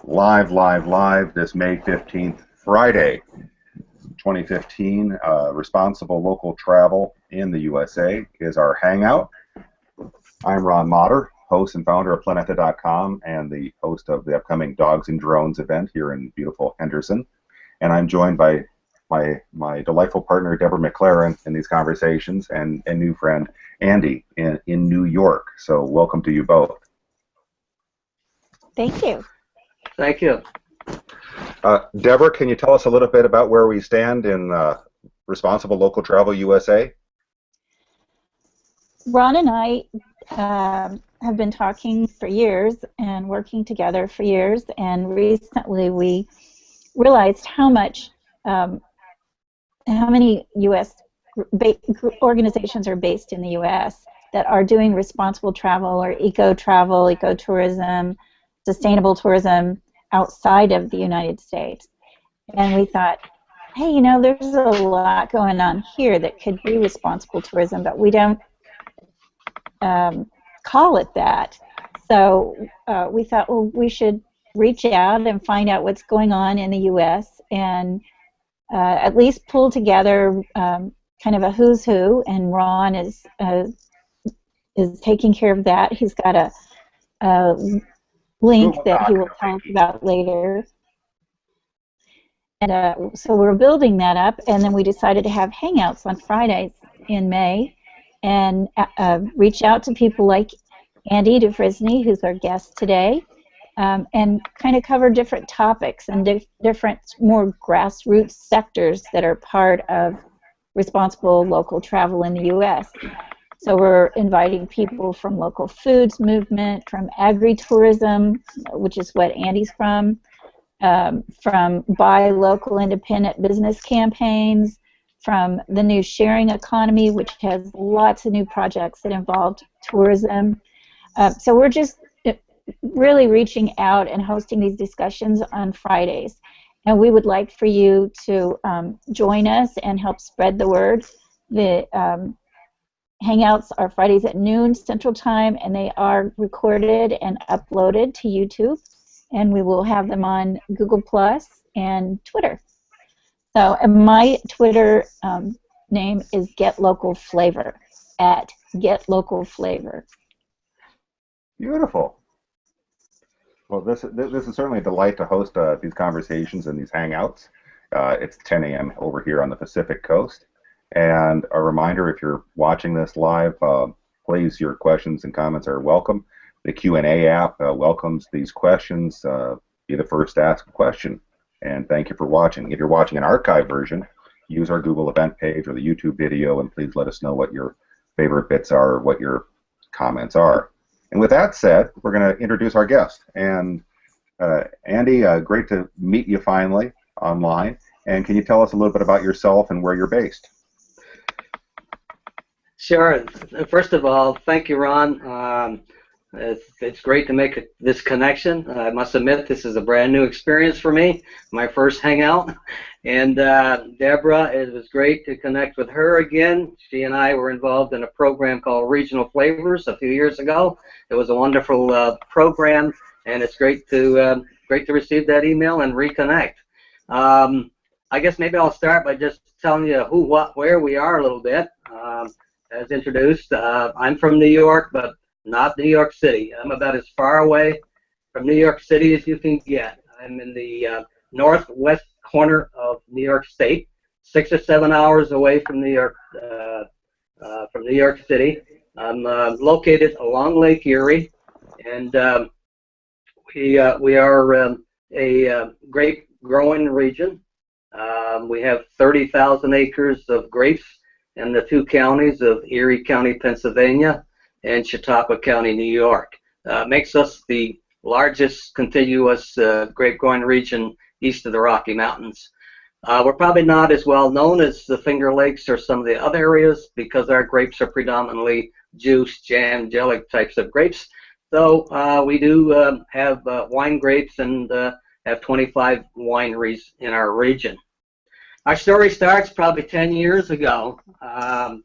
live this May 15th, Friday, 2015. Responsible local travel in the USA is our Hangout. I'm Ron Motter, host and founder of Planeta.com and the host of the upcoming Dogs and Drones event here in beautiful Henderson. And I'm joined by my delightful partner, Deborah McLaren, in these conversations, and new friend, Andy, in New York. So welcome to you both. Thank you. Thank you. Deborah, can you tell us a little bit about where we stand in Responsible Local Travel USA? Ron and I have been talking for years and working together for years, and recently we realized how many U.S. organizations are based in the U.S. that are doing responsible travel or eco-travel, ecotourism, sustainable tourism outside of the United States. And we thought, hey, you know, there's a lot going on here that could be responsible tourism, but we don't call it that. So we thought, well, we should reach out and find out what's going on in the U.S. and at least pull together kind of a who's who, and Ron is taking care of that. He's got a link that he will tell us about later. And so we're building that up, and then we decided to have Hangouts on Fridays in May and reach out to people like Andy DeFrisney, who's our guest today, and kind of cover different topics and different more grassroots sectors that are part of responsible local travel in the U.S. So we're inviting people from local foods movement, from agritourism, which is what Andy's from buy local independent business campaigns, from the new sharing economy, which has lots of new projects that involve tourism. So we're just really reaching out and hosting these discussions on Fridays. And we would like for you to join us and help spread the word. The Hangouts are Fridays at noon Central Time, and they are recorded and uploaded to YouTube, and we will have them on Google Plus and Twitter. So my Twitter name is GetLocalFlavor, at GetLocalFlavor. Beautiful. Well, this is certainly a delight to host these conversations and these Hangouts. It's 10 a.m. over here on the Pacific Coast. And a reminder, if you're watching this live, please, your questions and comments are welcome. The Q&A app welcomes these questions. Be the first to ask a question. And thank you for watching. If you're watching an archive version, use our Google event page or the YouTube video, and please let us know what your favorite bits are or what your comments are. And with that said, we're going to introduce our guest. And Andy, great to meet you finally online. And can you tell us a little bit about yourself and where you're based? Sure. First of all, thank you, Ron. It's great to make this connection. I must admit, this is a brand new experience for me, my first Hangout. And Deborah, it was great to connect with her again. She and I were involved in a program called Regional Flavors a few years ago. It was a wonderful program, and it's great to receive that email and reconnect. I guess maybe I'll start by just telling you who, what, where we are a little bit. As introduced, I'm from New York, but not New York City. I'm about as far away from New York City as you can get. I'm in the northwest corner of New York State, 6 or 7 hours away from New York City. I'm located along Lake Erie, and we are a grape growing region. We have 30,000 acres of grapes in the two counties of Erie County, Pennsylvania, and Chautauqua County, New York. Makes us the largest contiguous grape growing region east of the Rocky Mountains. We're probably not as well known as the Finger Lakes or some of the other areas because our grapes are predominantly juice, jam, jelly types of grapes. So we do have wine grapes and have 25 wineries in our region. Our story starts probably 10 years ago. I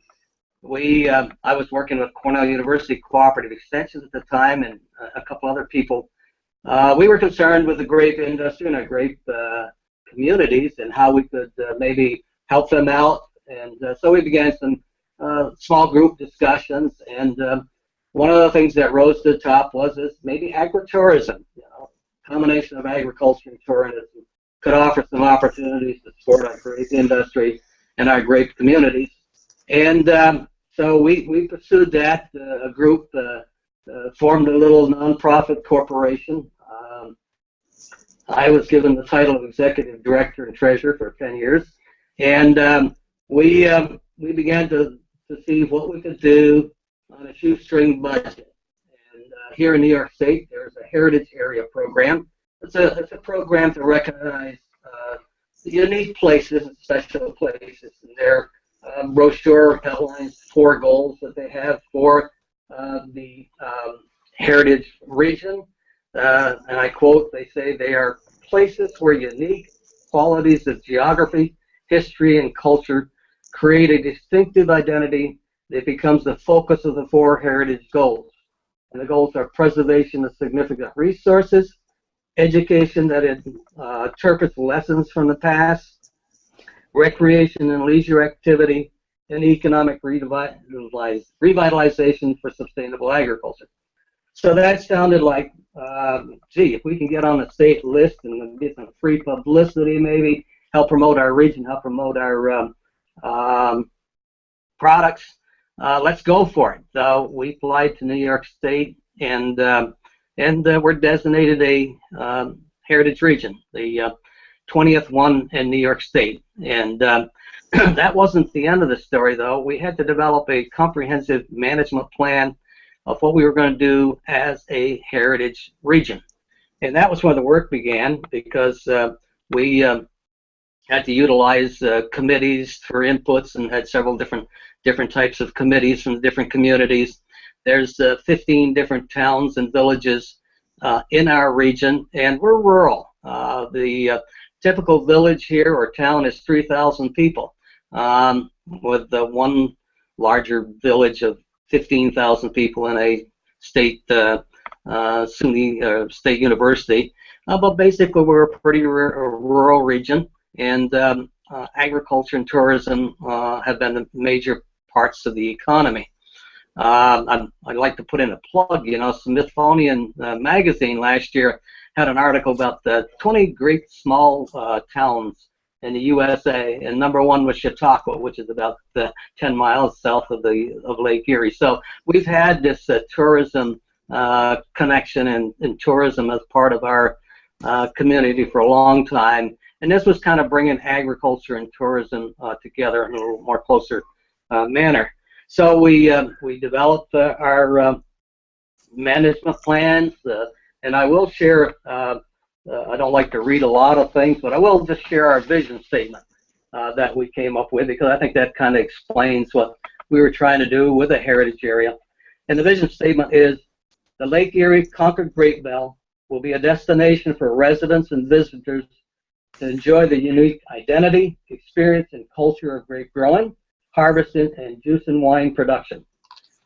was working with Cornell University Cooperative Extension at the time, and a couple other people we were concerned with the grape industry and our grape communities and how we could maybe help them out. And so we began some small group discussions. And one of the things that rose to the top was this maybe agritourism. You know, combination of agriculture and tourism could offer some opportunities to support our grape industry and our grape communities. And so we pursued that. A group formed a little nonprofit corporation. I was given the title of executive director and treasurer for 10 years, and we began to see what we could do on a shoestring budget. And here in New York State, there's a heritage area program. It's a program to recognize unique places and special places. And their brochure outlines 4 goals that they have for the heritage region. And I quote, they say they are places where unique qualities of geography, history, and culture create a distinctive identity that becomes the focus of the 4 heritage goals. And the goals are preservation of significant resources, education that interprets lessons from the past, recreation and leisure activity, and economic revitalization for sustainable agriculture. So that sounded like, gee, if we can get on the state list and get some free publicity, maybe help promote our region, help promote our products, let's go for it. So we applied to New York State, and we're designated a heritage region, the 20th one in New York State. And that wasn't the end of the story, though. We had to develop a comprehensive management plan of what we were going to do as a heritage region. And that was where the work began, because we had to utilize committees for inputs, and had several different types of committees from different communities. There's 15 different towns and villages in our region, and we're rural. The typical village here or town is 3,000 people, with one larger village of 15,000 people in a state SUNY state university. But basically, we're a pretty rural region, and agriculture and tourism have been the major parts of the economy. I'd like to put in a plug. You know, Smithsonian magazine last year had an article about the 20 great small towns in the USA, and number 1 was Chautauqua, which is about 10 miles south of Lake Erie. So we've had this tourism connection and tourism as part of our community for a long time, and this was kind of bringing agriculture and tourism together in a little more closer manner. So we developed our management plans, and I will share. I don't like to read a lot of things, but I will just share our vision statement that we came up with, because I think that kind of explains what we were trying to do with a heritage area. And the vision statement is, the Lake Erie Concord Grape Belt will be a destination for residents and visitors to enjoy the unique identity, experience, and culture of grape growing, harvesting, and juice and wine production.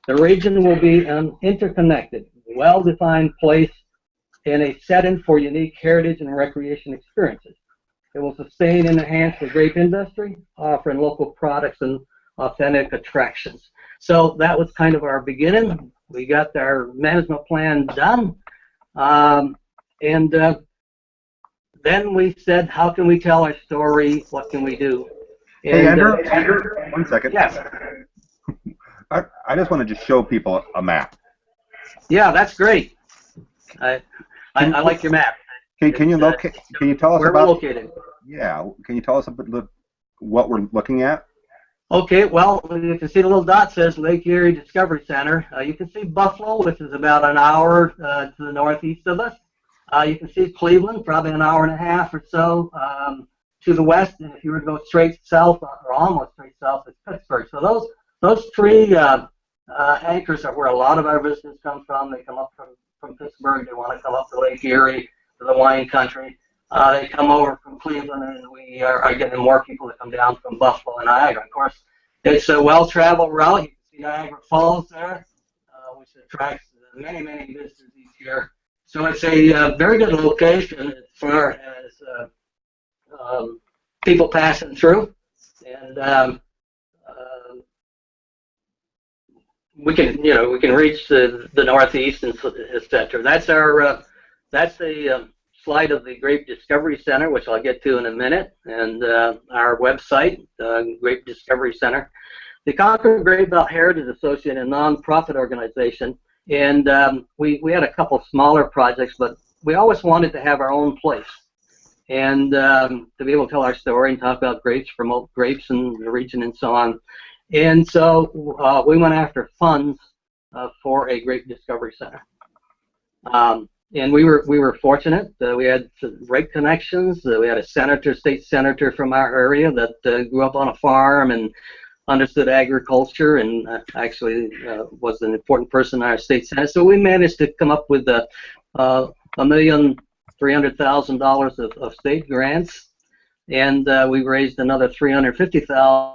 The region will be an interconnected, well-defined place and a setting for unique heritage and recreation experiences. It will sustain and enhance the grape industry, offering local products and authentic attractions. So that was kind of our beginning. We got our management plan done, and then we said, how can we tell our story? What can we do? And, hey, Andrew, one second. Yes. I just want to just show people a map. Yeah, that's great. I like your map. Can you locate? Can you tell us where about? We're located. Yeah. Can you tell us about what we're looking at? Okay. Well, you can see the little dot says Lake Erie Discovery Center. You can see Buffalo, which is about an hour to the northeast of us. You can see Cleveland, probably an hour and a half or so to the west. And if you were to go straight south, or almost straight south, it's Pittsburgh. So those 3 anchors are where a lot of our visitors come from. They come up from Pittsburgh. They want to come up to Lake Erie, to the wine country. They come over from Cleveland, and we are getting more people that come down from Buffalo and Niagara. Of course, it's a well-traveled route. You can see Niagara Falls there, which attracts many, many visitors each year So it's a very good location as far as people passing through, and we can reach the northeast and etc. That's the slide of the Grape Discovery Center, which I'll get to in a minute, and our website, Grape Discovery Center. The Concord Grape Belt Heritage Association, a nonprofit organization, and we had a couple smaller projects, but we always wanted to have our own place and to be able to tell our story and talk about grapes, promote grapes in the region, and so on. And so we went after funds for a Grape Discovery Center. And we were fortunate. We had some great connections. We had a state senator from our area that grew up on a farm and understood agriculture, and actually was an important person in our state senate. So we managed to come up with $1,300,000 of state grants, and we raised another $350,000.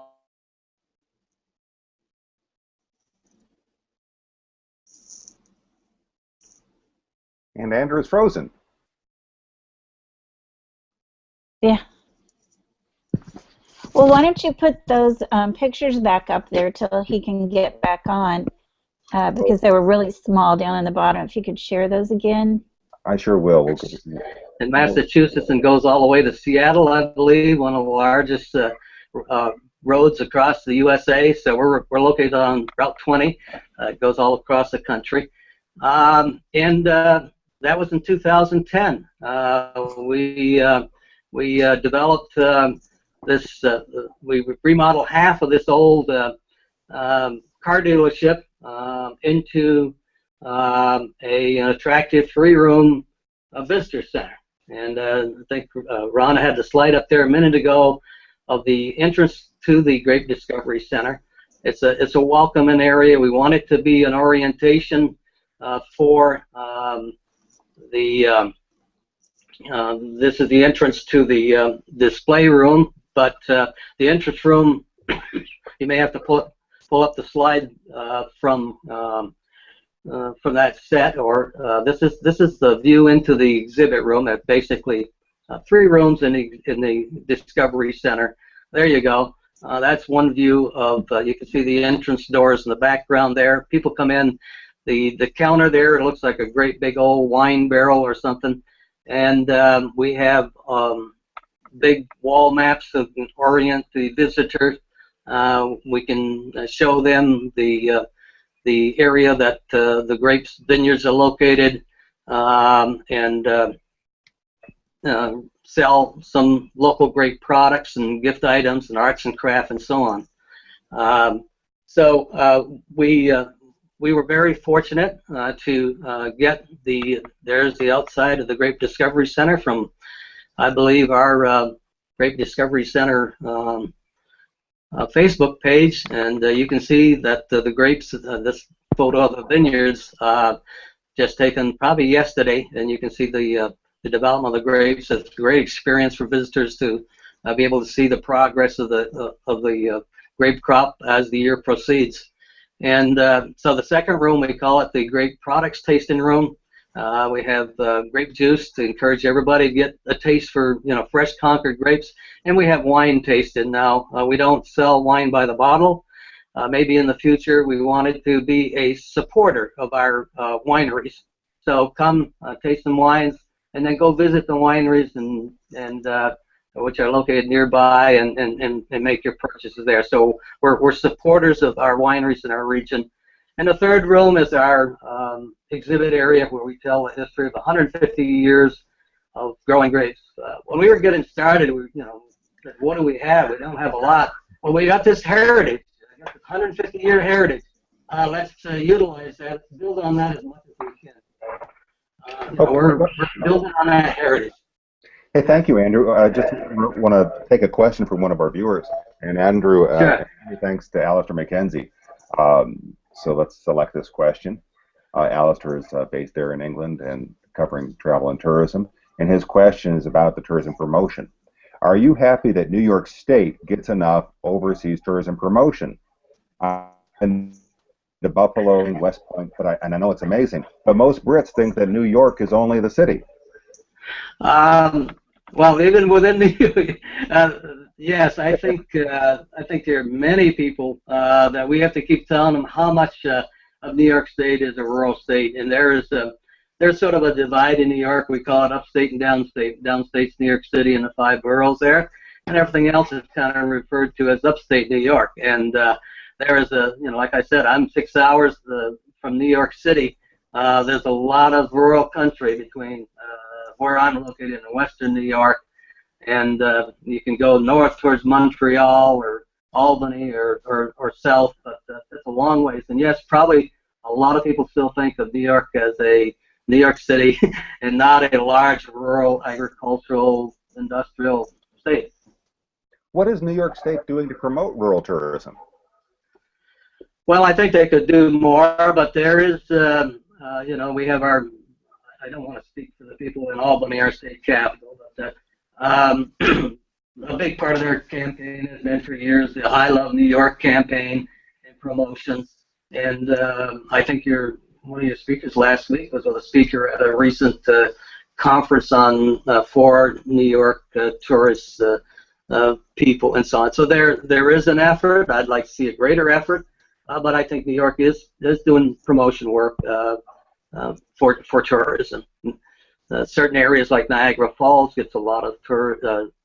And Andrew is frozen. Yeah. Well, why don't you put those pictures back up there till he can get back on, because they were really small down in the bottom. If you could share those again. I sure will. In Massachusetts and goes all the way to Seattle, I believe, one of the largest roads across the USA. So we're located on Route 20. It goes all across the country. And that was in 2010. We developed this. We remodeled half of this old car dealership into an attractive three-room visitor center. And I think Ron had the slide up there a minute ago of the entrance to the Grape Discovery Center. It's a welcoming area. We want it to be an orientation for this is the entrance to the display room, but the entrance room, you may have to pull up the slide from that set, or this is the view into the exhibit room. At basically three rooms in the Discovery Center. There you go. That's one view of. You can see the entrance doors in the background there. People come in. The counter there, it looks like a great big old wine barrel or something, and we have big wall maps that can orient the visitor. We can show them the area that the grapes vineyards are located, and sell some local grape products and gift items and arts and craft and so on. We were very fortunate to get there's the outside of the Grape Discovery Center from, I believe, our Grape Discovery Center Facebook page, and you can see that the grapes, this photo of the vineyards, just taken probably yesterday, and you can see the development of the grapes. It's a great experience for visitors to be able to see the progress of the grape crop as the year proceeds. And so the second room, we call it the Grape Products Tasting Room. We have grape juice to encourage everybody to get a taste for fresh Concord grapes, and we have wine tasting now. We don't sell wine by the bottle. Maybe in the future we wanted to be a supporter of our wineries. So come taste some wines, and then go visit the wineries and which are located nearby, and make your purchases there. So we're supporters of our wineries in our region. And the third room is our exhibit area where we tell the history of 150 years of growing grapes. When we were getting started, what do we have? We don't have a lot. Well, we got this heritage. We got this 150-year heritage. Let's utilize that, build on that as much as we can. We're building on that heritage. Hey, thank you, Andrew. I just want to take a question from one of our viewers. And Andrew, sure. Thanks to Alistair McKenzie. So let's select this question. Alistair is based there in England and covering travel and tourism. And his question is about the tourism promotion. Are you happy that New York State gets enough overseas tourism promotion? And the Buffalo and West Point, and I know it's amazing, but most Brits think that New York is only the city. Well, even within the yes, I think there are many people that we have to keep telling them how much of New York State is a rural state, and there's sort of a divide in New York. We call it upstate and downstate. Downstate's New York City and the 5 boroughs there, and everything else is kind of referred to as upstate New York. And there is like I said, I'm 6 hours from New York City. There's a lot of rural country between where I'm located in western New York, and you can go north towards Montreal or Albany or south, but it's a long ways. And yes, probably a lot of people still think of New York as a New York City and not a large rural agricultural industrial state. What is New York State doing to promote rural tourism? Well, I think they could do more, but there is, we have our, I don't want to speak for the people in Albany, our state capital, but a big part of their campaign has been for years the I Love New York campaign and promotions. And I think one of your speakers last week was a speaker at a recent conference on for New York tourist people and so on. So there is an effort. I'd like to see a greater effort, but I think New York is doing promotion work for tourism. Certain areas like Niagara Falls gets a lot of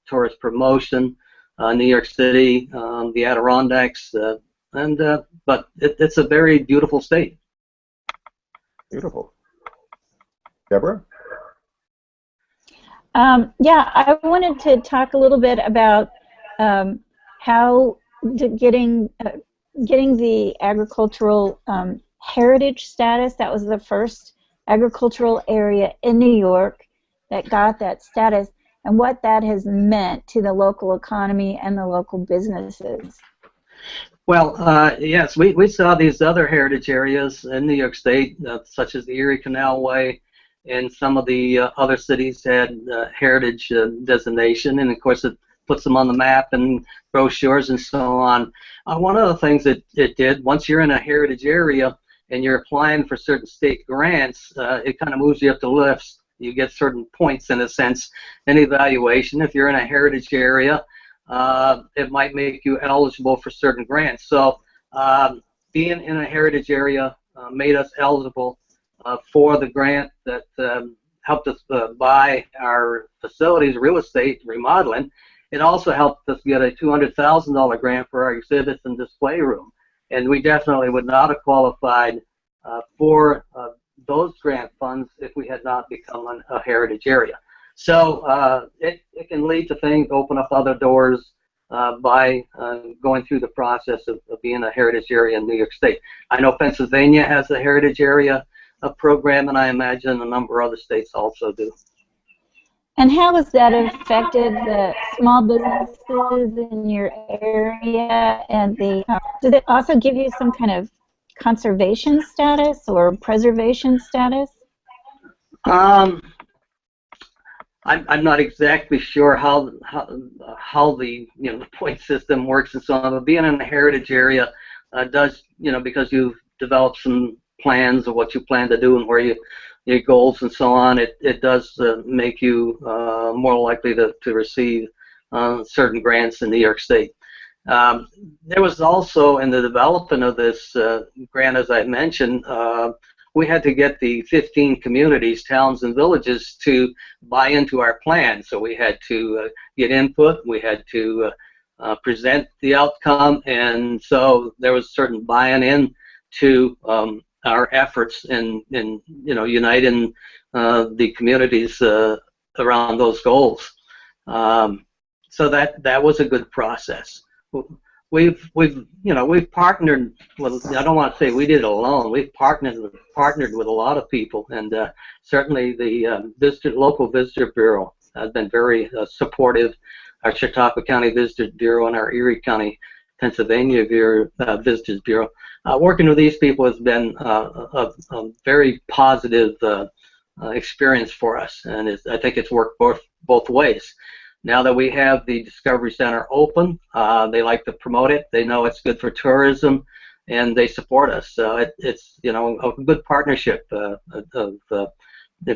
tourist promotion. New York City, the Adirondacks, but it's a very beautiful state. Beautiful. Deborah? Yeah, I wanted to talk a little bit about how getting the agricultural heritage status. That was the first agricultural area in New York that got that status, and what that has meant to the local economy and the local businesses. Well, yes, we saw these other heritage areas in New York State, such as the Erie Canalway, and some of the other cities had heritage designation, and of course it puts them on the map and brochures and so on. One of the things that it did, once you're in a heritage area and you're applying for certain state grants, it kind of moves you up the list. You get certain points, in a sense, in evaluation. If you're in a heritage area, it might make you eligible for certain grants. So being in a heritage area made us eligible for the grant that helped us buy our facilities, real estate, remodeling. It also helped us get a $200,000 grant for our exhibits and display room. And we definitely would not have qualified for those grant funds if we had not become a heritage area. So it can lead to things, open up other doors by going through the process of being a heritage area in New York State. I know Pennsylvania has a heritage area program, and I imagine a number of other states also do. And how has that affected the small businesses in your area? And does it also give you some kind of conservation status or preservation status? I'm not exactly sure how the the point system works and so on. But being in a heritage area does because you've developed some plans of what you plan to do and where your goals and so on. It does make you more likely to receive certain grants in New York State. There was also, in the development of this grant, as I mentioned, we had to get the 15 communities, towns, and villages to buy into our plan. So we had to get input, we had to present the outcome, and so there was certain buy-in in to our efforts in uniting the communities around those goals. So that was a good process. We've partnered with, I don't want to say we did it alone. We've partnered with a lot of people, and certainly the local visitor bureau has been very supportive. Our Chautauqua County Visitor Bureau and our Erie County, Pennsylvania Visitors Bureau. Working with these people has been a very positive experience for us, and I think it's worked both ways. Now that we have the Discovery Center open, they like to promote it. They know it's good for tourism. and they support us. So it's a good partnership of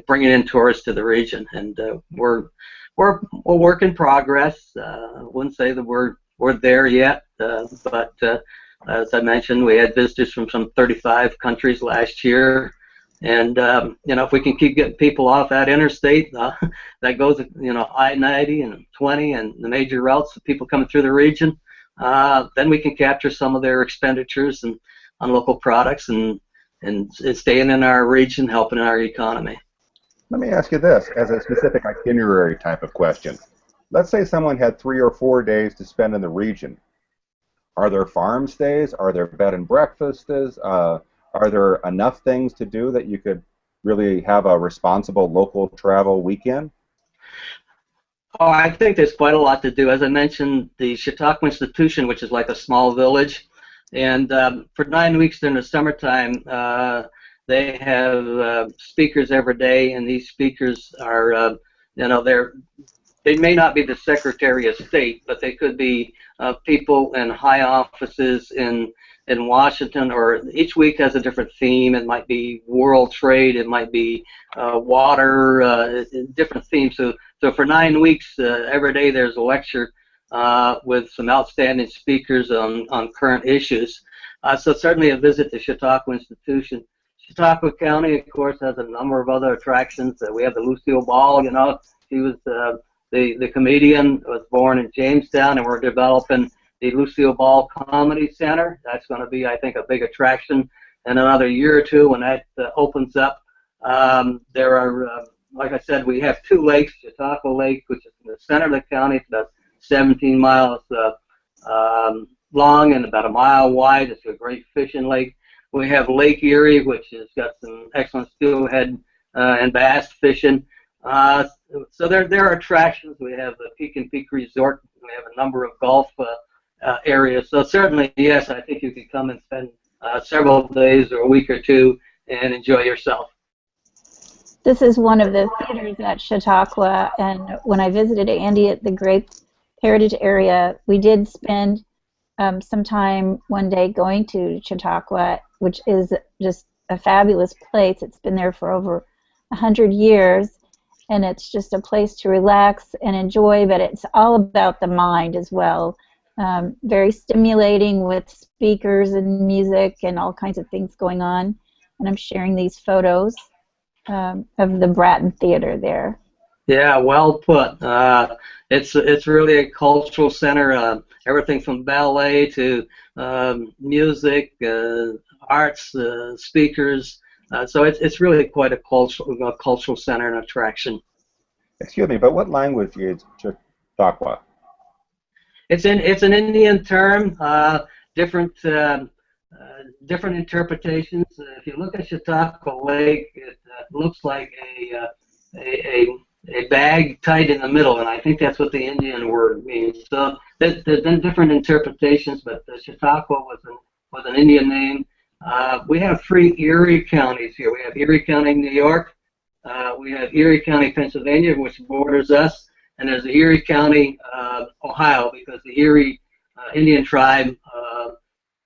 bringing in tourists to the region, and we're a work in progress. I wouldn't say that we're there yet, but as I mentioned, we had visitors from some 35 countries last year. And if we can keep getting people off that interstate that goes, I-90 and 20 and the major routes of people coming through the region, then we can capture some of their expenditures and on local products and staying in our region, helping our economy. Let me ask you this as a specific itinerary type of question. Let's say someone had 3 or 4 days to spend in the region. Are there farm stays? Are there bed and breakfasts? Are there enough things to do that you could really have a responsible local travel weekend? Oh, I think there's quite a lot to do. As I mentioned, the Chautauqua Institution, which is like a small village, and for 9 weeks during the summertime, they have speakers every day, and these speakers are, they may not be the Secretary of State, but they could be people in high offices in Washington, or each week has a different theme. It might be world trade, it might be water, different themes. So for 9 weeks, every day there's a lecture with some outstanding speakers on current issues. So certainly a visit to Chautauqua Institution. Chautauqua County, of course, has a number of other attractions. We have the Lucille Ball. She was the comedian, was born in Jamestown, and we're developing the Lucille Ball Comedy Center. That's going to be, I think, a big attraction in another year or two when that opens up. There are, like I said, we have 2 lakes, Chautauqua Lake, which is in the center of the county. It's about 17 miles long and about a mile wide. It's a great fishing lake. We have Lake Erie, which has got some excellent steelhead and bass fishing. So there are attractions. We have the Peak and Peak Resort. We have a number of golf areas. So certainly, yes, I think you could come and spend several days or a week or two and enjoy yourself. This is one of the theaters at Chautauqua, and when I visited Andy at the Grape Heritage area, we did spend some time one day going to Chautauqua, which is just a fabulous place. It's been there for over 100 years, and it's just a place to relax and enjoy, but it's all about the mind as well. Very stimulating with speakers and music and all kinds of things going on. And I'm sharing these photos of the Bratton Theater there. Yeah, well put. It's really a cultural center. Everything from ballet to music, arts, speakers. So it's really quite a cultural center and attraction. Excuse me, but what language is Chautauqua? It's an Indian term. Different interpretations. If you look at Chautauqua Lake, it looks like a bag tied in the middle, and I think that's what the Indian word means. So there's been different interpretations, but Chautauqua was an Indian name. We have 3 Erie counties here. We have Erie County, New York. We have Erie County, Pennsylvania, which borders us, and there's Erie County, Ohio, because the Erie Indian tribe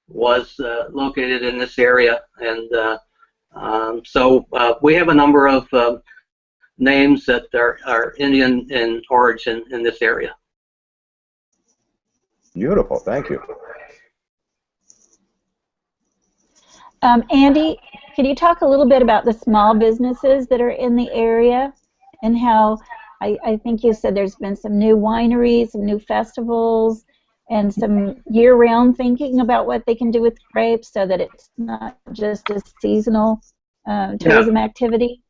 was located in this area, and so we have a number of names that are Indian in origin in this area. Beautiful, thank you. Andy, can you talk a little bit about the small businesses that are in the area and how I think you said there's been some new wineries, some new festivals, and some year-round thinking about what they can do with grapes so that it's not just a seasonal tourism activity?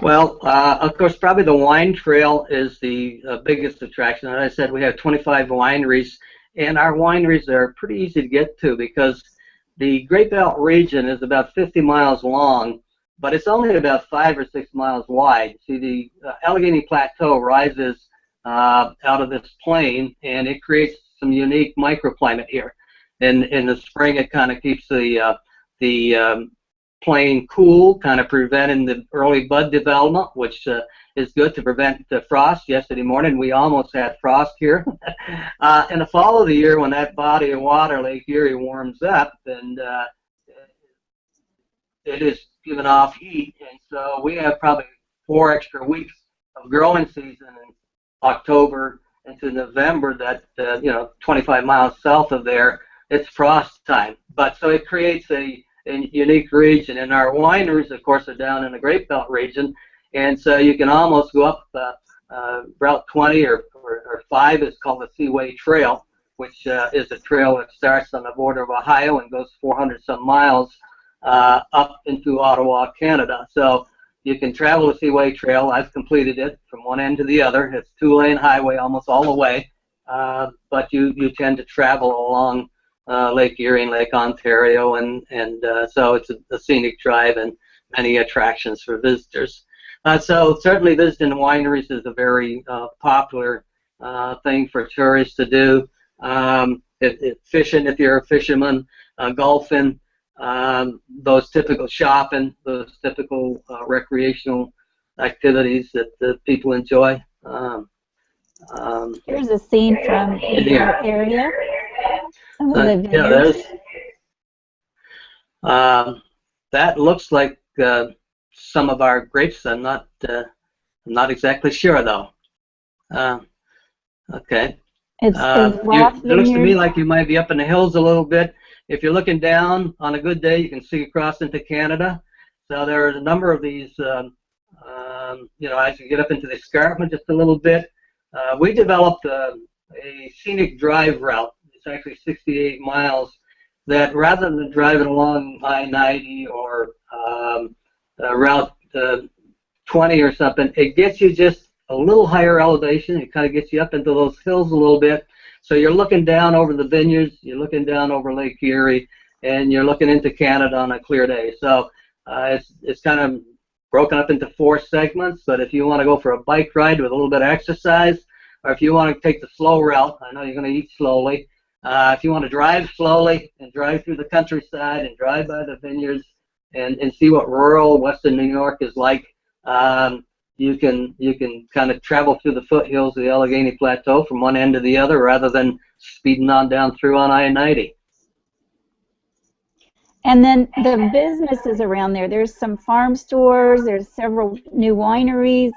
Well, of course, probably the wine trail is the biggest attraction. As I said, we have 25 wineries, and our wineries are pretty easy to get to because the Grape Belt region is about 50 miles long, but it's only about 5 or 6 miles wide. See, the Allegheny Plateau rises out of this plain, and it creates some unique microclimate here. In the spring, it kind of keeps the playing cool, kind of preventing the early bud development, which is good to prevent the frost. Yesterday morning we almost had frost here. In the fall of the year, when that body of water, Lake Erie, warms up, and it is giving off heat, and so we have probably 4 extra weeks of growing season in October into November. That 25 miles south of there, it's frost time. But so it creates a unique region, and our wineries, of course, are down in the Grape Belt region, and so you can almost go up Route 20 or 5 is called the Seaway Trail, which is a trail that starts on the border of Ohio and goes 400 some miles up into Ottawa, Canada. So you can travel the Seaway Trail. I've completed it from one end to the other. It's 2-lane highway almost all the way, but you tend to travel along Lake Erie and Lake Ontario, and so it's a scenic drive and many attractions for visitors. So certainly visiting wineries is a very popular thing for tourists to do. Fishing, if you're a fisherman, golfing, those typical shopping, those typical recreational activities that the people enjoy. Here's a scene from your area. Yeah, there's. That looks like some of our grapes. I'm not exactly sure though. Okay. It looks to me like you might be up in the hills a little bit. If you're looking down on a good day, you can see across into Canada. So there are a number of these. As you get up into the escarpment just a little bit, we developed a scenic drive route. It's actually 68 miles. That rather than driving along I-90 or Route 20 or something, it gets you just a little higher elevation. It kind of gets you up into those hills a little bit. So you're looking down over the vineyards, you're looking down over Lake Erie, and you're looking into Canada on a clear day. So it's kind of broken up into 4 segments, but if you want to go for a bike ride with a little bit of exercise, or if you want to take the slow route, I know you're going to eat slowly. If you want to drive slowly and drive through the countryside and drive by the vineyards and see what rural Western New York is like, you can kind of travel through the foothills of the Allegheny Plateau from one end to the other rather than speeding on down through on I-90. And then the businesses around there, there's some farm stores, there's several new wineries.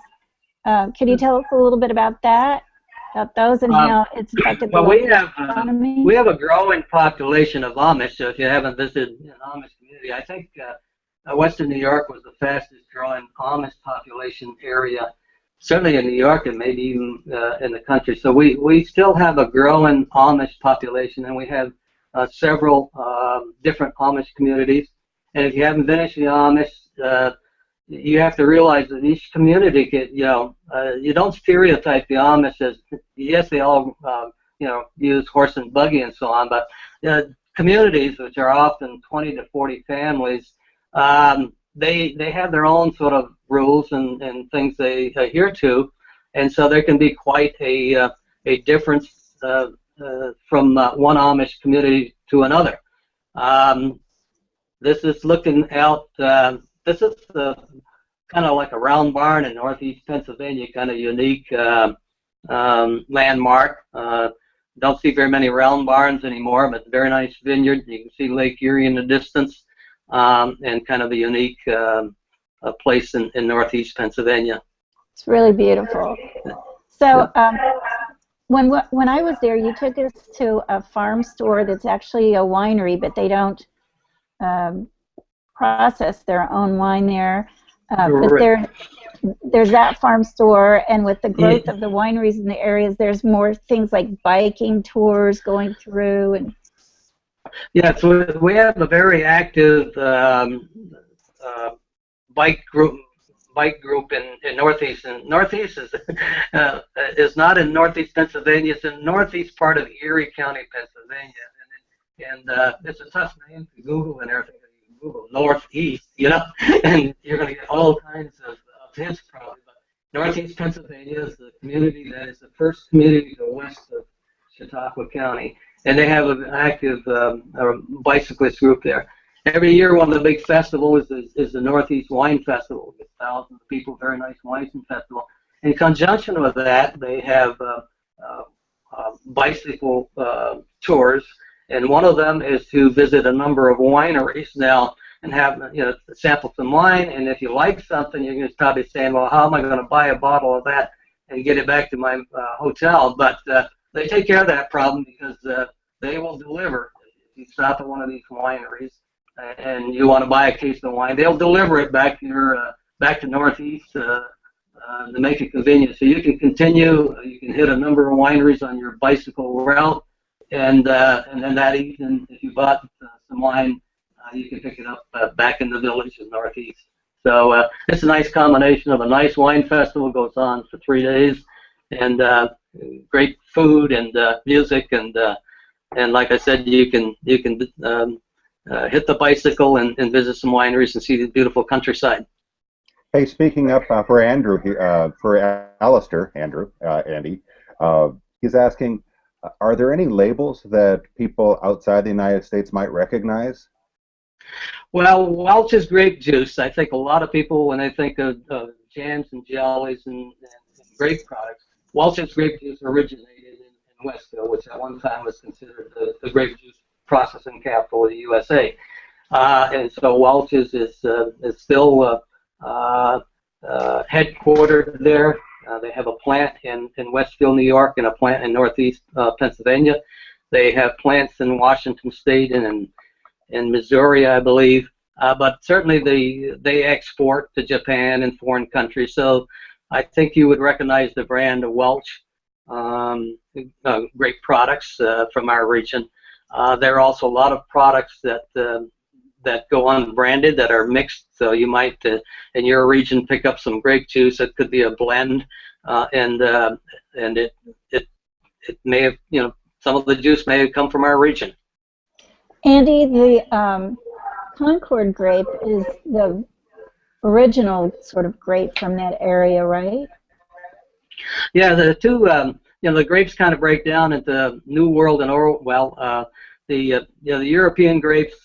Can you tell us a little bit about that? About those and how it's affected the local economy? We have a growing population of Amish, so if you haven't visited an Amish community, I think Western New York was the fastest growing Amish population area, certainly in New York and maybe even in the country. So we still have a growing Amish population, and we have several different Amish communities. And if you haven't been to the Amish, you have to realize that each community, you don't stereotype the Amish as, yes, they all, use horse and buggy and so on, but communities, which are often 20 to 40 families, they have their own sort of rules and things they adhere to, and so there can be quite a difference from one Amish community to another. This is looking out. This is kind of like a round barn in northeast Pennsylvania, kind of unique landmark. Don't see very many round barns anymore, but very nice vineyard. You can see Lake Erie in the distance, and kind of a unique place in northeast Pennsylvania. It's really beautiful. So when I was there, you took us to a farm store that's actually a winery, but they don't process their own wine there. But there's that farm store, and with the growth of the wineries in the areas, there's more things like biking tours going through. And yeah, so we have a very active bike group in Northeast. And Northeast is not in Northeast Pennsylvania. It's in the northeast part of Erie County, Pennsylvania. And it's a tough name to Google and everything. You Google Northeast, and you're going to get all kinds of hits probably. But Northeast Pennsylvania is the community that is the first community to the west of Chautauqua County. And they have an active bicyclist group there. every year one of the big festivals is the Northeast Wine Festival. It's thousands of people, very nice wine festival. In conjunction with that, they have bicycle tours, and one of them is to visit a number of wineries now and have sample some wine. And if you like something, you're going to probably saying, well, how am I going to buy a bottle of that and get it back to my hotel? But they take care of that problem because they will deliver. If you stop at one of these wineries and you want to buy a case of wine, they'll deliver it back to your back to Northeast to make it convenient. So you can continue. You can hit a number of wineries on your bicycle route, and then that evening, if you bought some wine, you can pick it up back in the village in Northeast. So it's a nice combination of a nice wine festival, goes on for 3 days, and great food and music, and like I said, you can hit the bicycle and visit some wineries and see the beautiful countryside. Hey, speaking up for Andrew, for Alistair, Andy, he's asking, are there any labels that people outside the United States might recognize? Well, Welch's grape juice, I think a lot of people, when they think of jams and jellies and grape products, Welch's grape juice originated in Westville, which at one time was considered the grape juice processing capital of the USA. And so Welch's is still headquartered there. They have a plant in Westville, New York, and a plant in Northeast Pennsylvania. They have plants in Washington State and in Missouri, I believe. But certainly they export to Japan and foreign countries. So I think you would recognize the brand of Welch. Great products from our region. There are also a lot of products that go unbranded, that are mixed. So you might, in your region, pick up some grape juice. It could be a blend, and it may have, some of the juice may have come from our region. Andy, the Concord grape is the original sort of grape from that area, right? Yeah, the two, the grapes kind of break down into New World and Old. Well, the European grapes.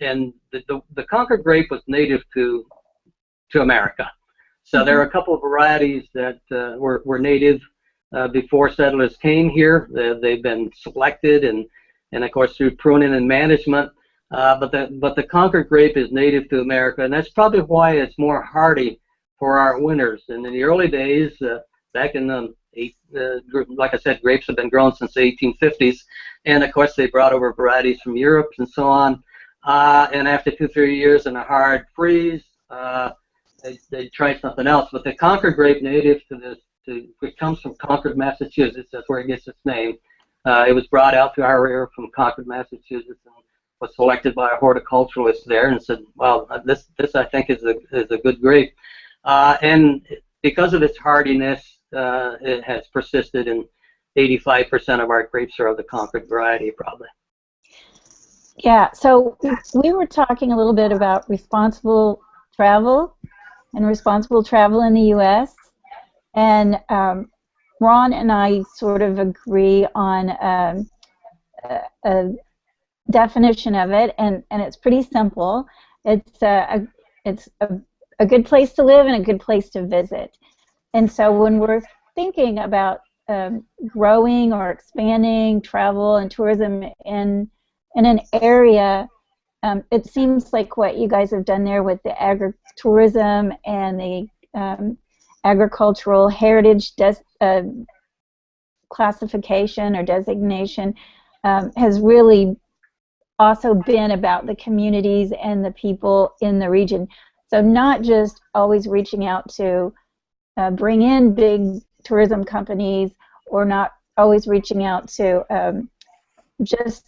And the Concord grape was native to America. So there are a couple of varieties that were native before settlers came here. They've been selected and of course through pruning and management. But the Concord grape is native to America, and that's probably why it's more hardy for our winters. And in the early days, back in the like I said, grapes have been grown since the 1850s, and of course they brought over varieties from Europe and so on. And after 2-3 years in a hard freeze, they tried something else. But the Concord grape, native it comes from Concord, Massachusetts. That's where it gets its name. It was brought out to our area from Concord, Massachusetts, and was selected by a horticulturalist there, and said, "Well, this I think is a good grape." And because of its hardiness, it has persisted, and 85% of our grapes are of the Concord variety, probably. Yeah, so we were talking a little bit about responsible travel and responsible travel in the U.S., and Ron and I sort of agree on a definition of it, and it's pretty simple. It's a good place to live and a good place to visit. And so when we're thinking about growing or expanding travel and tourism in an area, it seems like what you guys have done there with the agritourism and the agricultural heritage classification or designation has really also been about the communities and the people in the region. So not just always reaching out to bring in big tourism companies, or not always reaching out to just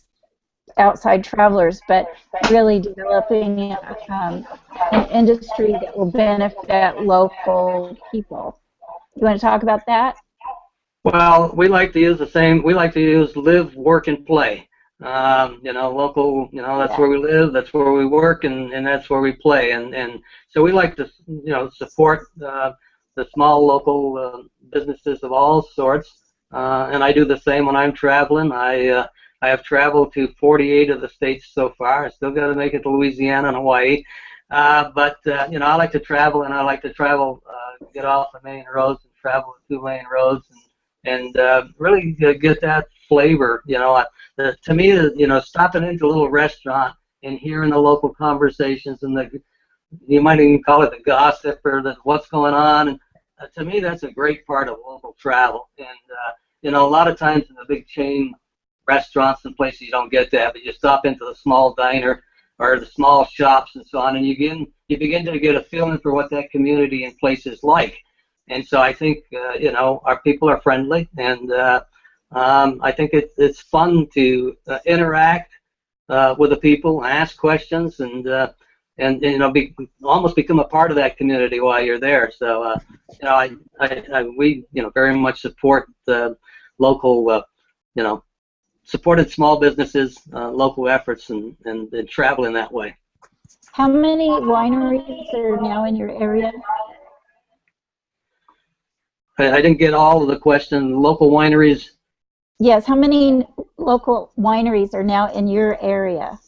outside travelers, but really developing an industry that will benefit local people. You want to talk about that? Well, we like to use we like to use live, work, and play. Local, that's where we live, that's where we work, and that's where we play. And so we like to, support the small local businesses of all sorts. And I do the same when I'm traveling. I I have traveled to 48 of the states so far. I still got to make it to Louisiana and Hawaii. But you know, I like to travel, and I like to travel, get off the main roads and travel the 2-lane roads, and really get that flavor. You know, to me, you know, stopping into a little restaurant and hearing the local conversations and you might even call it the gossip or what's going on. And to me, that's a great part of local travel. And you know, a lot of times in the big chain restaurants and places you don't get that, but you stop into the small diner or the small shops and so on, and you begin to get a feeling for what that community and place is like. And so I think you know, our people are friendly, and I think it's fun to interact with the people, ask questions, and you know, almost become a part of that community while you're there. So you know, we, you know, very much support the local, you know, supported small businesses, local efforts, and travel in that way. How many wineries are now in your area? I didn't get all of the question. Local wineries. Yes, how many local wineries are now in your area?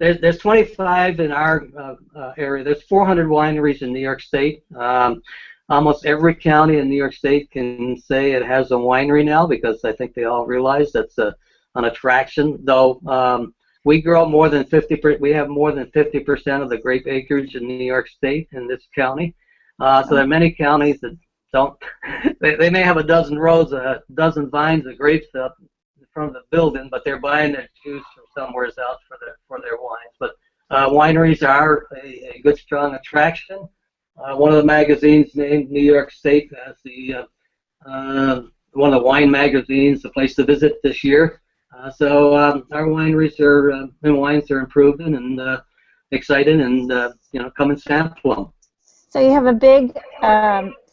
There's 25 in our area. There's 400 wineries in New York State. Almost every county in New York State can say it has a winery now, because I think they all realize that's an attraction. Though we grow more than 50%. We have more than 50% of the grape acreage in New York State in this county. So there are many counties that don't. They may have a dozen rows, a dozen vines of grapes up in front of the building, but they're buying their juice from somewhere else for their wines. But wineries are a good, strong attraction. One of the magazines named New York State as the one of the wine magazines, the place to visit this year. So our wineries and wines are improving and exciting, and you know, come and sample them. So you have a big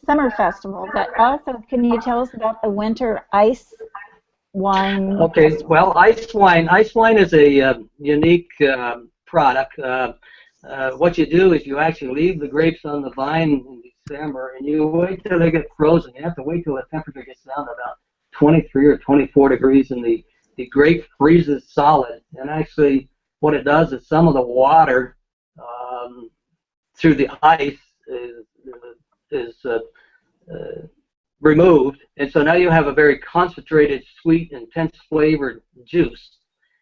summer festival, but also, can you tell us about the winter ice wine? Okay, festival? well, ice wine is a unique product. What you do is you actually leave the grapes on the vine in December, and you wait till they get frozen. You have to wait till the temperature gets down to about 23 or 24 degrees, and the grape freezes solid. And actually, what it does is some of the water through the ice is removed, and so now you have a very concentrated, sweet, intense flavored juice.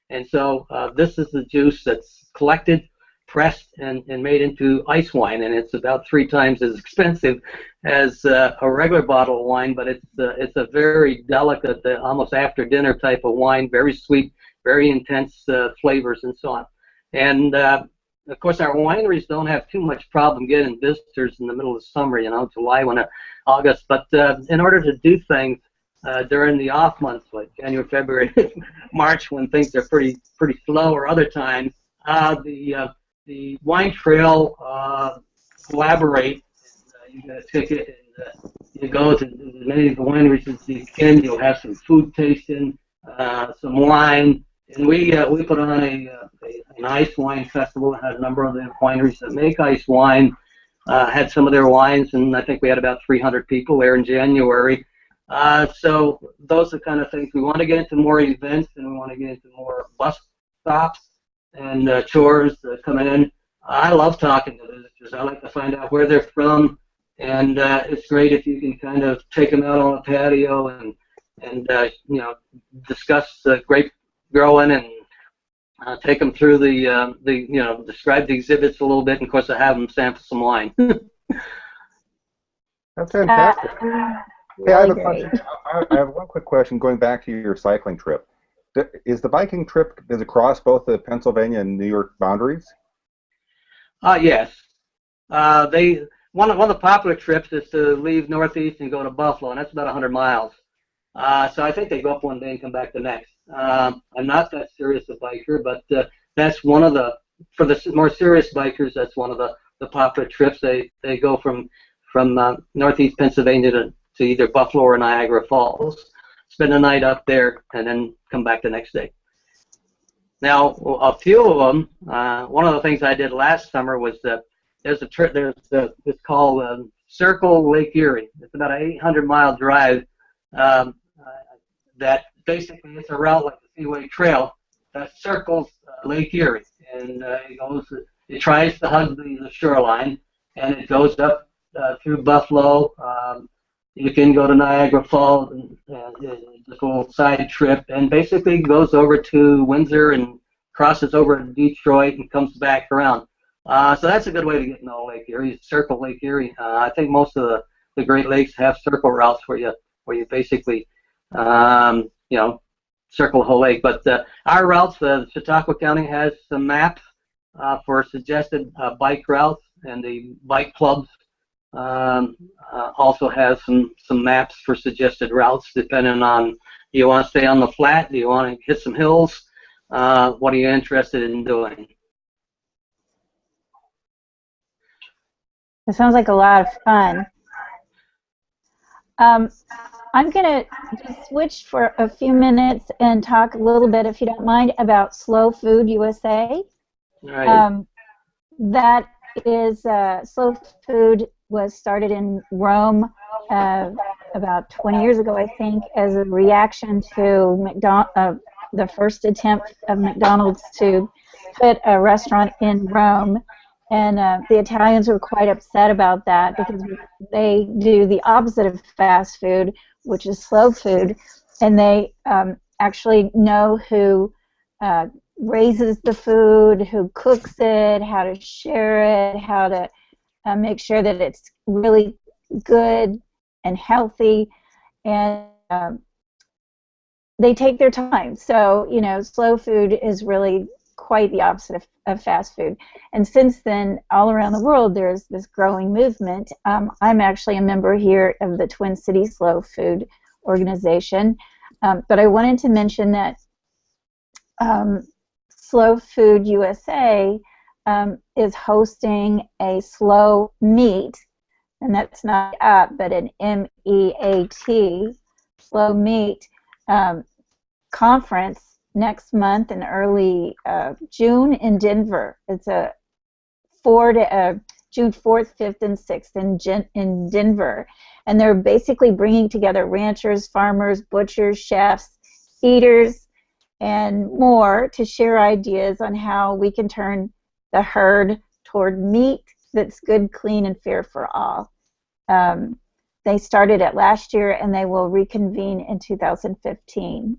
And so this is the juice that's collected, pressed, and made into ice wine, and it's about 3 times as expensive as a regular bottle of wine, but it's a very delicate, almost after dinner type of wine, very sweet, very intense flavors and so on. And of course, our wineries don't have too much problem getting visitors in the middle of summer, you know, July, August. But in order to do things during the off months, like January, February, March, when things are pretty slow, or other times, the wine trail collaborate. You get a ticket, and you go to as many of the wineries as you can. You'll have some food tasting, some wine. And we put on an ice wine festival. It had a number of the wineries that make ice wine, had some of their wines, and I think we had about 300 people there in January. So those are the kind of things. We want to get into more events, and we want to get into more bus stops and tours coming in. I love talking to visitors. I like to find out where they're from, and it's great if you can kind of take them out on a patio and you know, discuss grape growing, and take them through the you know, describe the exhibits a little bit, and of course I have them sample some wine. That's fantastic. Hey, I have a question. I have one quick question going back to your cycling trip. Is the biking trip, does it cross both the Pennsylvania and New York boundaries? Yes. One of the popular trips is to leave Northeast and go to Buffalo, and that's about 100 miles. So I think they go up one day and come back the next. I'm not that serious a biker, but that's one of the, for the more serious bikers, that's one of the popular trips. They go from Northeast Pennsylvania to either Buffalo or Niagara Falls, spend the night up there, and then come back the next day. Now, a few of them, one of the things I did last summer was there's a trip, it's called Circle Lake Erie. It's about an 800-mile drive that basically it's a route like the Seaway Trail that circles Lake Erie, and it tries to hug the shoreline, and it goes up through Buffalo. You can go to Niagara Falls and just a little side trip, and basically goes over to Windsor and crosses over to Detroit and comes back around. So that's a good way to get to know Lake Erie. Circle Lake Erie. I think most of the Great Lakes have circle routes where you basically circle the whole lake. But our routes, Chautauqua County has some maps for suggested bike routes, and the bike clubs also has some maps for suggested routes depending on, do you want to stay on the flat, do you want to hit some hills, what are you interested in doing? It sounds like a lot of fun. I'm going to just switch for a few minutes and talk a little bit, if you don't mind, about Slow Food USA. Right. That is, Slow Food was started in Rome about 20 years ago, I think, as a reaction to the first attempt of McDonald's to put a restaurant in Rome. And the Italians were quite upset about that because they do the opposite of fast food, which is slow food, and they actually know who raises the food, who cooks it, how to share it, how to make sure that it's really good and healthy, and they take their time. So, slow food is really quite the opposite of fast food. And since then, all around the world, there's this growing movement. I'm actually a member here of the Twin Cities Slow Food Organization, but I wanted to mention that Slow Food USA is hosting a slow meet, and that's not up, but an MEAT, slow meet conference next month in early June in Denver. It's a June 4th, 5th, and 6th in Denver. And they're basically bringing together ranchers, farmers, butchers, chefs, eaters, and more to share ideas on how we can turn the herd toward meat that's good, clean, and fair for all. They started it last year, and they will reconvene in 2015.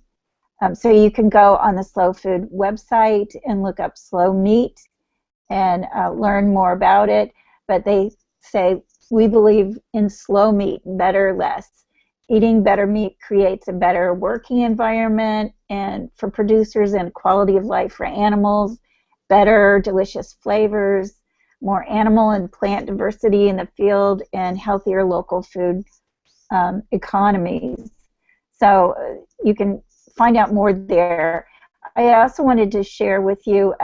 So you can go on the Slow Food website and look up Slow Meat and learn more about it. But they say, we believe in slow meat, better, less. Eating better meat creates a better working environment and for producers and quality of life for animals, better, delicious flavors, more animal and plant diversity in the field, and healthier local food economies. So you can find out more there. I also wanted to share with you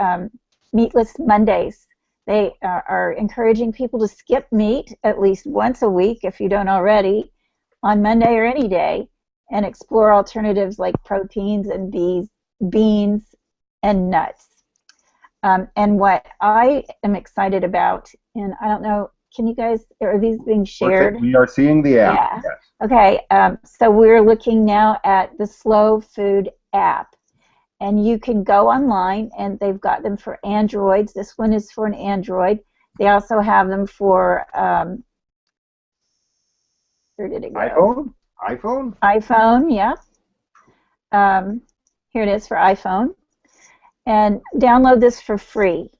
Meatless Mondays. They are encouraging people to skip meat at least once a week, if you don't already, on Monday or any day, and explore alternatives like proteins and beans and nuts. And what I am excited about, and I don't know, can you guys, are these being shared? We are seeing the app. Yeah. Yes. Okay, so we're looking now at the Slow Food app. And you can go online, and they've got them for Androids. This one is for an Android. They also have them for, where did it go? iPhone? iPhone, yeah. Here it is for iPhone. And download this for free.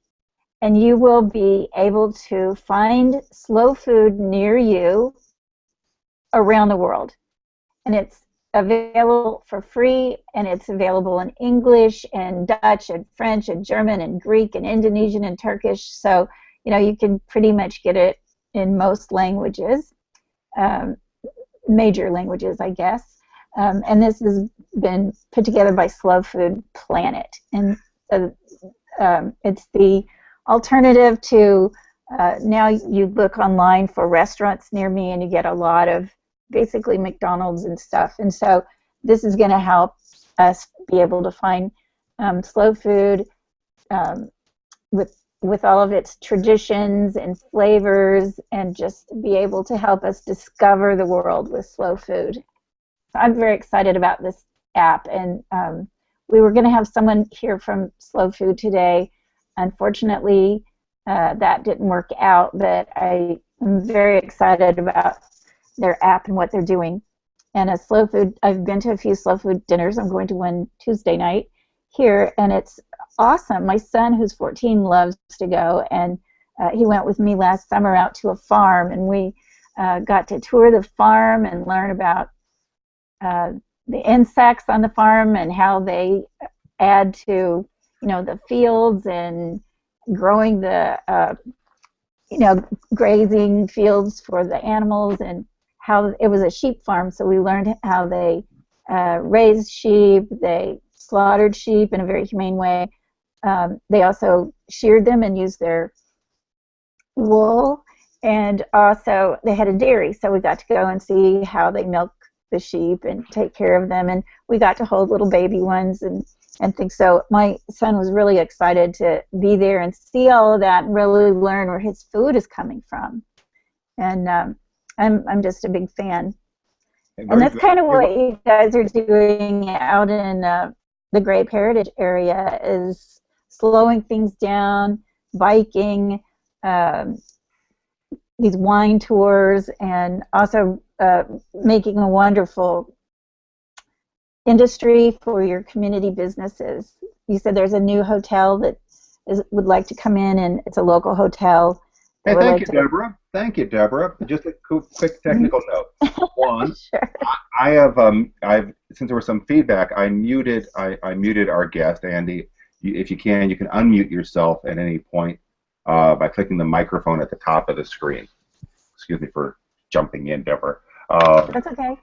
And you will be able to find slow food near you around the world. And it's available for free, and it's available in English and Dutch and French and German and Greek and Indonesian and Turkish. So, you can pretty much get it in most languages, major languages, I guess. And this has been put together by Slow Food Planet. And it's the alternative to, now you look online for restaurants near me, and you get a lot of basically McDonald's and stuff. And so this is going to help us be able to find slow food with all of its traditions and flavors, and just be able to help us discover the world with slow food. So I'm very excited about this app, and we were going to have someone here from Slow Food today. Unfortunately, that didn't work out, but I am very excited about their app and what they're doing. And a slow food, I've been to a few slow food dinners. I'm going to one Tuesday night here, and it's awesome. My son, who's 14, loves to go, and he went with me last summer out to a farm, and we got to tour the farm and learn about the insects on the farm and how they add to, the fields and growing the, grazing fields for the animals, and how it was a sheep farm, so we learned how they raised sheep, they slaughtered sheep in a very humane way. They also sheared them and used their wool, and also they had a dairy, so we got to go and see how they milk the sheep and take care of them, and we got to hold little baby ones and things. So my son was really excited to be there and see all of that and really learn where his food is coming from. And I'm just a big fan. And that's kind of what you guys are doing out in the Grape Heritage area, is slowing things down, biking, these wine tours, and also making a wonderful industry for your community businesses. You said there's a new hotel that would like to come in, and it's a local hotel. Hey, thank you, Deborah. Thank you, Deborah. Just a quick technical note. One, sure. I've since there was some feedback, I muted our guest, Andy. If you can unmute yourself at any point by clicking the microphone at the top of the screen. Excuse me for jumping in, Deborah. That's okay.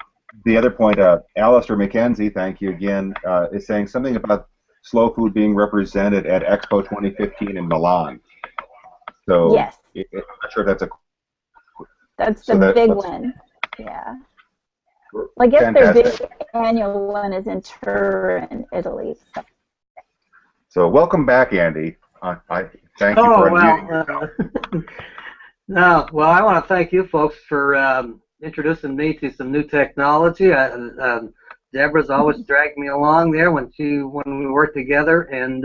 The other point, Alistair McKenzie, thank you again, is saying something about slow food being represented at Expo 2015 in Milan. So yes. I'm not sure if that's that's the big one. Yeah. Well, I guess their big annual one is in Turin, in Italy. So welcome back, Andy. I thank you for unmuting. No, well, I want to thank you folks for introducing me to some new technology. Deborah's always dragged me along there when we work together, and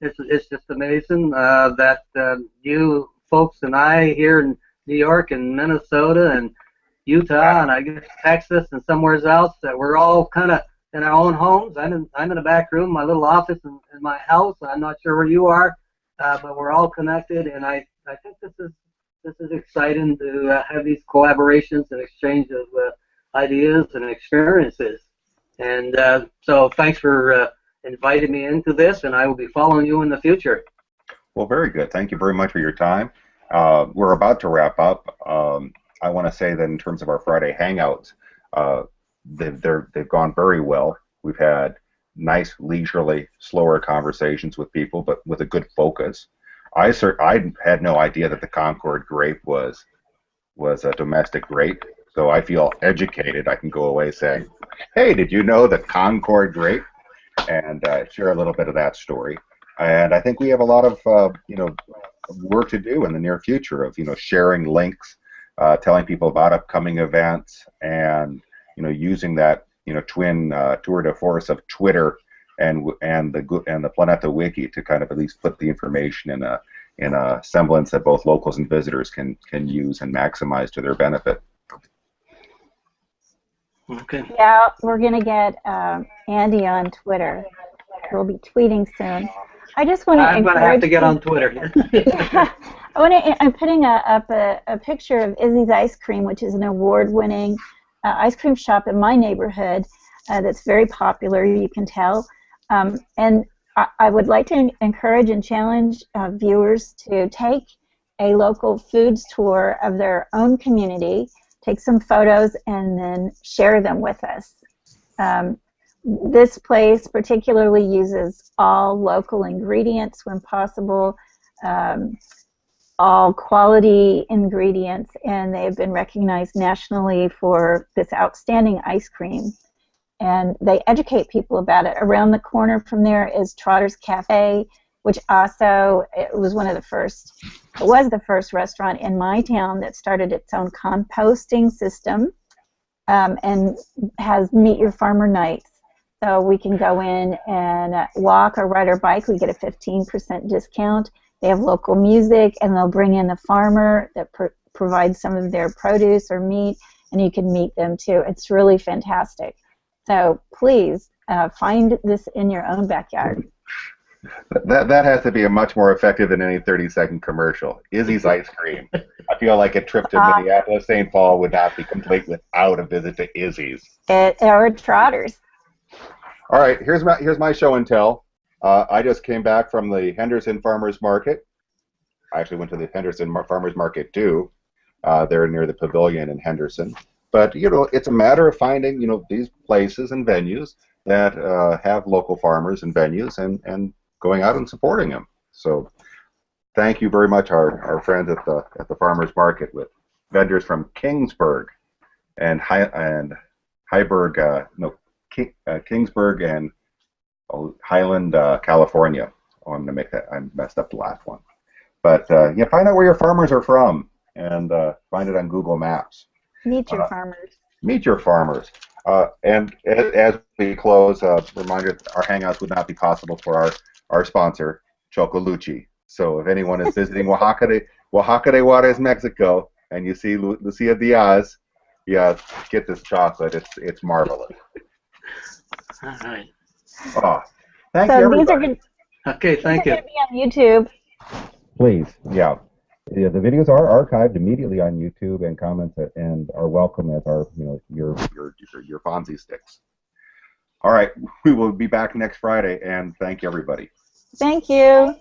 it's just amazing that you folks and I here in New York and Minnesota and Utah and I guess Texas and somewhere else, that we're all kind of in our own homes. I'm in a back room, my little office in my house. I'm not sure where you are, but we're all connected, and I think this is exciting to have these collaborations and exchange of ideas and experiences. And so thanks for inviting me into this, and I will be following you in the future. Well, very good. Thank you very much for your time. We're about to wrap up. I want to say that in terms of our Friday Hangouts, they've gone very well. We've had nice, leisurely, slower conversations with people, but with a good focus. I had no idea that the Concord grape was a domestic grape, so I feel educated. I can go away saying, "Hey, did you know the Concord grape?" and share a little bit of that story. And I think we have a lot of work to do in the near future of sharing links, telling people about upcoming events, and using that twin tour de force of Twitter and the Planeta Wiki to kind of at least put the information in a semblance that both locals and visitors can use and maximize to their benefit. Okay. Yeah, we're gonna get Andy on Twitter. We'll be tweeting soon. I just want to. I'm gonna have to get on Twitter. Yeah, I'm putting up a picture of Izzy's Ice Cream, which is an award-winning ice cream shop in my neighborhood that's very popular. You can tell, and I would like to encourage and challenge viewers to take a local foods tour of their own community, take some photos, and then share them with us. This place particularly uses all local ingredients when possible, all quality ingredients, and they have been recognized nationally for this outstanding ice cream. And they educate people about it. Around the corner from there is Trotter's Cafe, which also was the first restaurant in my town that started its own composting system, and has Meet Your Farmer nights. So we can go in and walk or ride our bike. We get a 15% discount. They have local music, and they'll bring in the farmer that provides some of their produce or meat, and you can meet them too. It's really fantastic. So please find this in your own backyard. That has to be a much more effective than any 30-second commercial. Izzy's Ice Cream. I feel like a trip to Minneapolis, St. Paul would not be complete without a visit to Izzy's. Or Trotters. All right, here's my show and tell. I just came back from the Henderson Farmers Market. I actually went to the Henderson Farmers Market too. They're near the Pavilion in Henderson. But you know, it's a matter of finding these places and venues that have local farmers and venues and going out and supporting them. So thank you very much, our friends at the Farmers Market, with vendors from Kingsburg and Kingsburg and Highland, California. Oh, I'm gonna make that. I messed up the last one. But yeah, find out where your farmers are from and find it on Google Maps. Meet your farmers. Meet your farmers. And as we close, reminder: our Hangouts would not be possible for our sponsor, Chocolucci. So if anyone is visiting Oaxaca de Juarez, Mexico, and you see Lucia Diaz, yeah, get this chocolate. It's marvelous. All right. Oh, thank you, everybody. Okay, thank you. These are going to be on YouTube. Please, yeah. The videos are archived immediately on YouTube, and comments and are welcome as your Fonzie sticks. All right, we will be back next Friday, and thank you, everybody. Thank you.